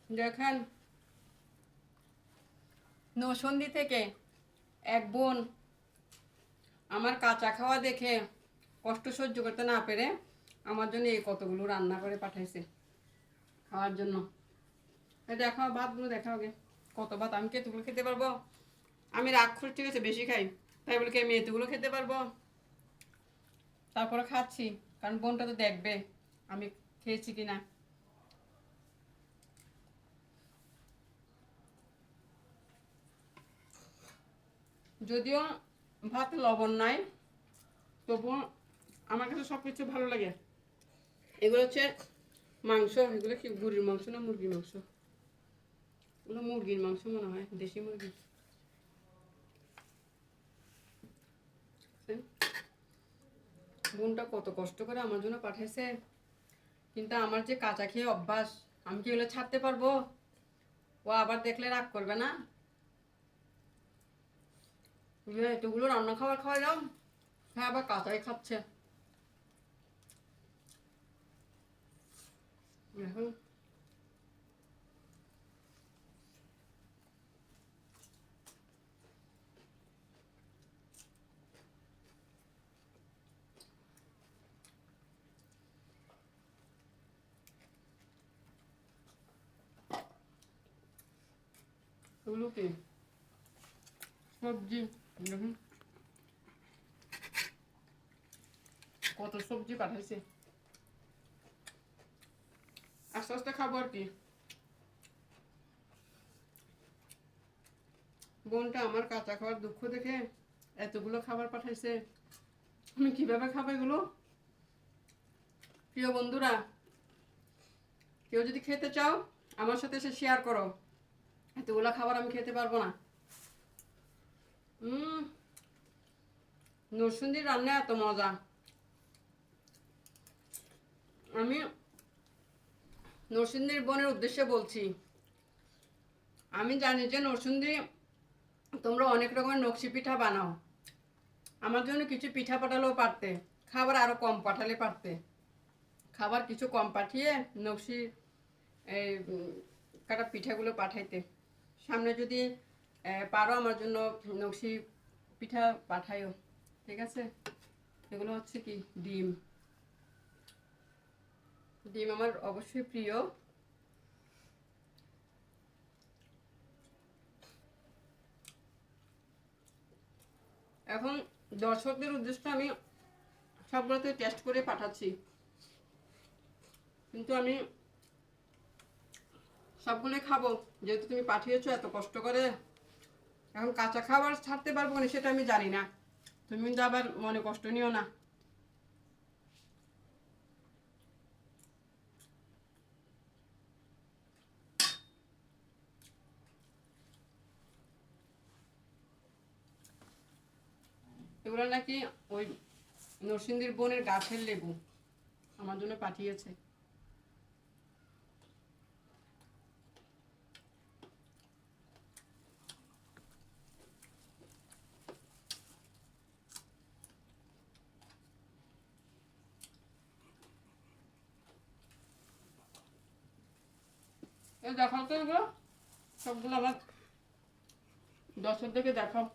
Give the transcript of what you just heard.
দেখেন, নৌসন্দি থেকে এক বোন আমার কাঁচা খাওয়া দেখে কষ্ট সহ্য করতে না পেরে আমার জন্য এই কতগুলো রান্না করে পাঠাইছে খাওয়ার জন্য। দেখাও ভাতগুলো, দেখাও আগে কত ভাত। আমি কি এতগুলো খেতে পারবো? আমি রাক্ষস, ঠিক আছে, বেশি খাই, তাই বলে কি আমি এতগুলো খেতে পারবো? তারপরে খাচ্ছি, কারণ বোনটা তো দেখবে আমি খেয়েছি কিনা। যদিও ভাত লবণ নাই, তবুও আমার কাছে সব কিছু ভালো লাগে। এগুলো হচ্ছে মাংস, এগুলো কি গরুর মাংস না মুরগির মাংস? এগুলো মুরগির মাংস মনে হয়, দেশি মুরগি। বোনটা কত কষ্ট করে আমার জন্য পাঠাইছে, কিন্তু আমার যে কাঁচা খেয়ে অভ্যাস, আমি কি এগুলো ছাড়তে পারবো? ও আবার দেখলে রাগ করবে না? এতগুলো রান্না খাবার খাওয়ালাম, হ্যাঁ আবার কাঁচাই খাচ্ছে। এখন এগুলো কি সবজি, দেখুন কত সবজি পাঠাইছে। আস্তে আস্তে খাবো আর কি। বোনটা আমার কাঁচা খাওয়ার দুঃখ দেখে এতগুলো খাবার পাঠাইছে, আমি কিভাবে খাবো এগুলো? প্রিয় বন্ধুরা, কেউ যদি খেতে চাও আমার সাথে এসে শেয়ার করো, এতগুলো খাবার আমি খেতে পারবো না। নরসিংদীর রান্না এত মজা। আমি নরসিংদীর বোনের উদ্দেশ্যে বলছি, আমি জানি যে নরসিংদী তোমরা অনেক রকমের নকশি পিঠা বানাও, আমার জন্য কিছু পিঠা পাঠালেও পারতে, খাবার আরও কম পাঠালে পারতে। খাবার কিছু কম পাঠিয়ে নকশি এই কাটা পিঠাগুলো পাঠাইতে। সামনে যদি পারো আমার জন্য নকশি পিঠা পাঠাইও, ঠিক আছে? এগুলো হচ্ছে কি ডিম, ডিম আমার অবশ্যই প্রিয়। এখন দর্শকদের উদ্দেশ্যে আমি সবগুলোতে টেস্ট করে পাঠাচ্ছি, কিন্তু আমি সবগুলোই খাবো যেহেতু তুমি পাঠিয়েছো এত কষ্ট করে। এখন কাঁচা খাবার ছাড়তে পারবো না সেটা আমি জানি না, তুমি কিন্তু আবার মনে কষ্ট নিও না। এগুলো নাকি ওই নরসিংদীর বোনের গাছের লেবু আমার জন্য পাঠিয়েছে। দেখাও তো এগুলো, সবগুলো আমার দর্শকদেরকে দেখাও।